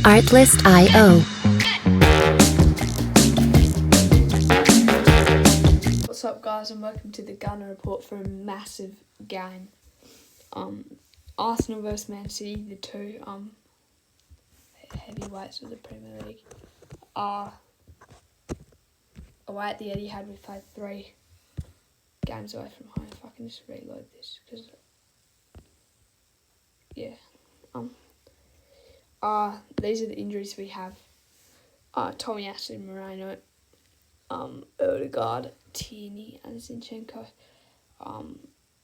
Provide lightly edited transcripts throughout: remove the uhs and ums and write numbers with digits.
Artlist.io. What's up, guys, and welcome to the Gunner Report for a massive game. Arsenal versus Man City, the two heavyweights of the Premier League. Away at the Etihad, we played 3 games away from home. If I can just reload this, because these are the injuries we have. Tomiyasu, Moreno, Odegaard, Tierney, and Zinchenko.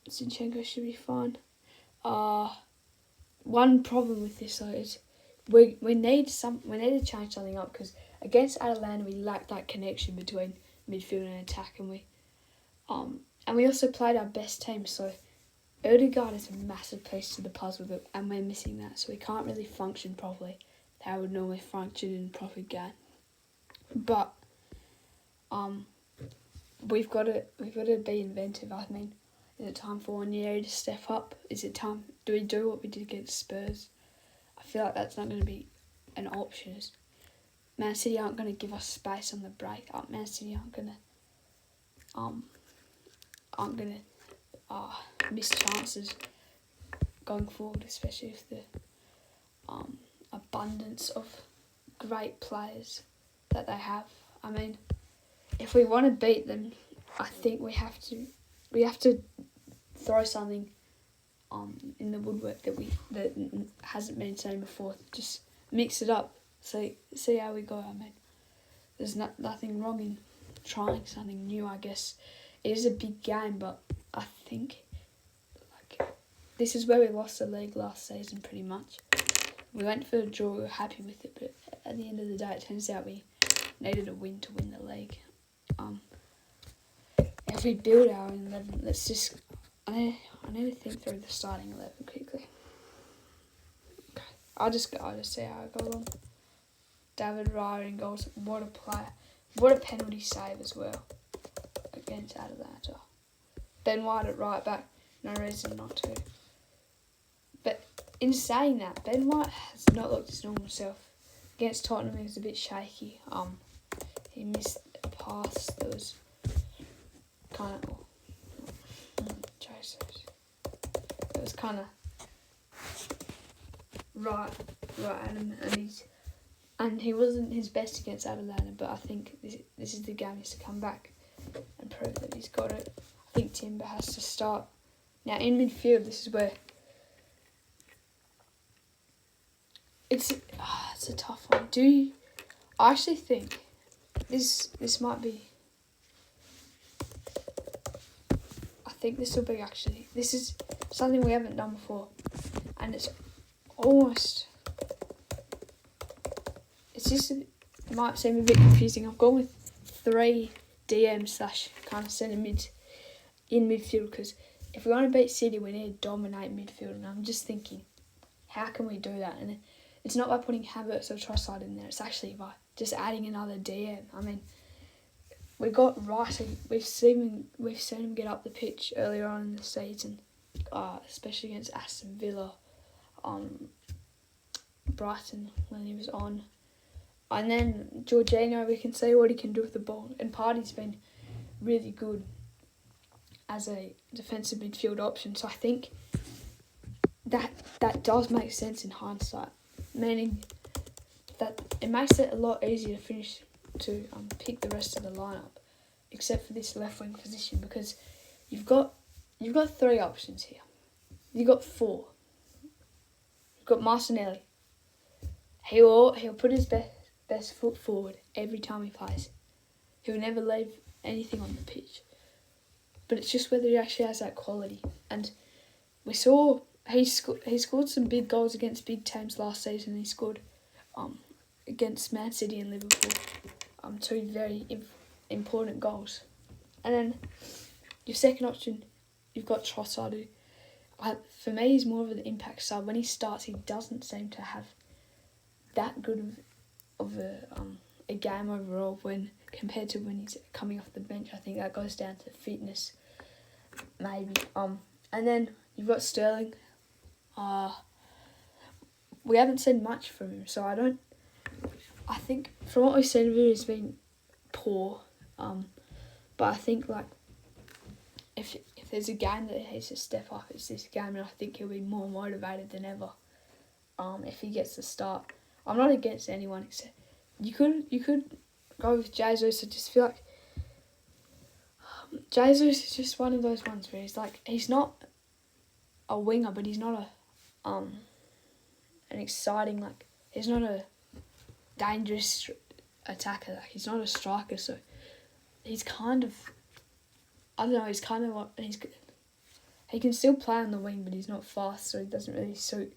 Zinchenko should be fine. One problem with this though is we need to change something up, because against Atalanta we lacked that connection between midfield and attack, and we also played our best team. So Odegaard is a massive piece to the puzzle, and we're missing that, so we can't really function properly how we would normally function in a proper game. But we've got to be inventive. I mean, is it time for Wanyeri to step up? Is it time? Do we do what we did against Spurs? I feel like that's not going to be an option. Man City aren't going to give us space on the break. Man City aren't going to miss chances going forward, especially with the abundance of great players that they have. I mean, if we want to beat them, I think we have to throw something in the woodwork that hasn't been seen before. Just mix it up. See how we go. I mean, there's nothing wrong in trying something new, I guess. It is a big game, but I think this is where we lost the league last season, pretty much. We went for a draw, we were happy with it, but at the end of the day, it turns out we needed a win to win the league. If we build our 11, let's just... I need to think through the starting 11 quickly. Okay. I'll just see how I go along. David Raya in goals. What a player. What a penalty save as well against Atalanta. Ben White at right back. No reason not to. But in saying that, Ben White has not looked his normal self. Against Tottenham, he was a bit shaky. He missed a pass that was kind of... It was kind of right at him, and he wasn't his best against Atalanta. But I think this is the game he has to come back and prove that he's got it. I think Timber has to start now in midfield. This is where it's a tough one. I actually think this might be. I think this will be actually. This is something we haven't done before, and it's just. It might seem a bit confusing. I've gone with 3 DM / kind of centre mids in midfield, because if we want to beat City, we need to dominate midfield, and I'm just thinking, how can we do that? And it's not by putting Havertz or Trossard in there. It's actually by just adding another DM. I mean, we got Wrighty. We've seen him get up the pitch earlier on in the season, especially against Aston Villa, Brighton when he was on, and then Jorginho. We can see what he can do with the ball, and Partey's been really good as a defensive midfield option. So I think that does make sense in hindsight, meaning that it makes it a lot easier to pick the rest of the lineup, except for this left wing position, because you've got 3 options here. You've got 4. You've got Martinelli. He'll put his best foot forward every time he plays. He'll never leave anything on the pitch. But it's just whether he actually has that quality. And we saw he scored some big goals against big teams last season. He scored against Man City and Liverpool. 2 very important goals. And then your second option, you've got Trossard, who, for me, he's more of an impact sub. When he starts, he doesn't seem to have that good of a game overall when compared to when he's coming off the bench. I think that goes down to fitness, maybe. And then you've got Sterling. We haven't seen much from him, so I don't I think from what we've seen of him, he's been poor. But I think like if there's a game that he needs to step up, it's this game, and I think he'll be more motivated than ever. If he gets the start, I'm not against anyone except you could go with Jesus. I just feel like Jesus is just one of those ones where he's not a winger, but he's not an exciting, like, he's not a dangerous attacker. Like, he's not a striker, so he's kind of, I don't know, he's kind of what he can still play on the wing, but he's not fast, so he doesn't really suit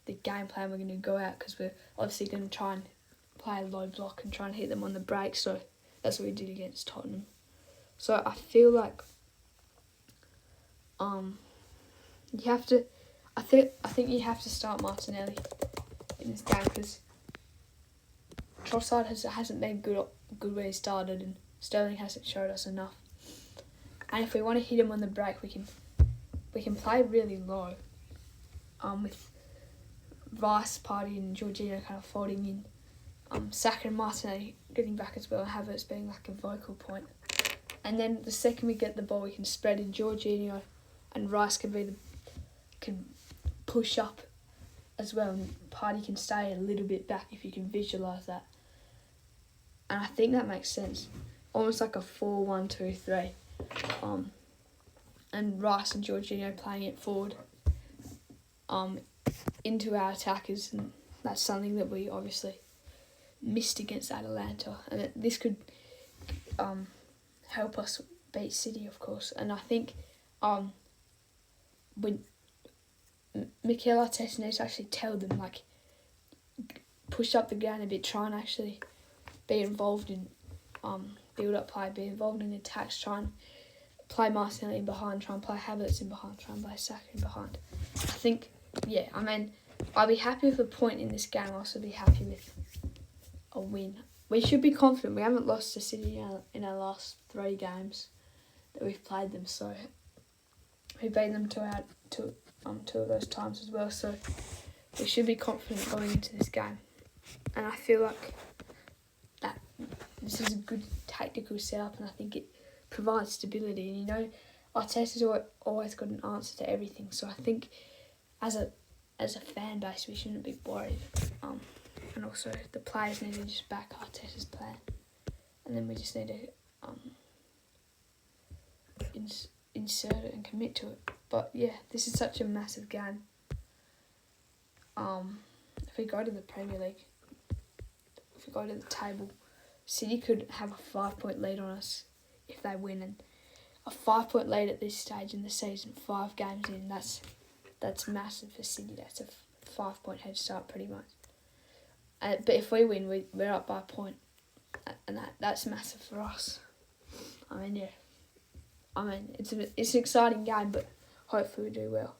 the game plan we're going to go out, because we're obviously going to try and play a low block and try and hit them on the break. So that's what we did against Tottenham. So I feel like you have to. I think you have to start Martinelli in this game, because Trossard hasn't been good where he started, and Sterling hasn't showed us enough. And if we want to hit him on the break, we can play really low, with Rice, Partey and Jorginho kind of folding in, Saka and Martinelli getting back as well, and Havertz being like a vocal point. And then the second we get the ball, we can spread in. Jorginho and Rice can push up as well, and Partey can stay a little bit back if you can visualise that. And I think that makes sense. Almost like a 4-1-2-3. And Rice and Jorginho playing it forward into our attackers, and that's something that we obviously missed against Atalanta. And this could help us beat City, of course. And I think when Mikel Arteta needs to actually tell them, like, push up the ground a bit, try and actually be involved in build-up play, be involved in attacks, try and play Martinelli in behind, try and play Havertz in behind, try and play Saka in behind. I think, yeah, I mean, I'll be happy with a point in this game. I'll also be happy with a win. We should be confident. We haven't lost to City in our last 3 games that we've played them, so we beat them two of those times as well, so we should be confident going into this game. And I feel like that this is a good tactical setup, and I think it provides stability. And, you know, Arteta's always got an answer to everything, so I think as a fan base we shouldn't be worried. And also the players need to just back Arteta's plan, and then we just need to insert it and commit to it. But yeah, this is such a massive game. If we go to the Premier League, if we go to the table, City could have a 5-point lead on us if they win, and a 5-point lead at this stage in the season, 5 games in, that's massive for City. That's a 5-point head start pretty much. But if we win, we're up by a point, and that's massive for us. I mean, yeah. I mean, it's an exciting game, but hopefully we do well.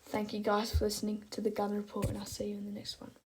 Thank you guys for listening to the Gun Report, and I'll see you in the next one.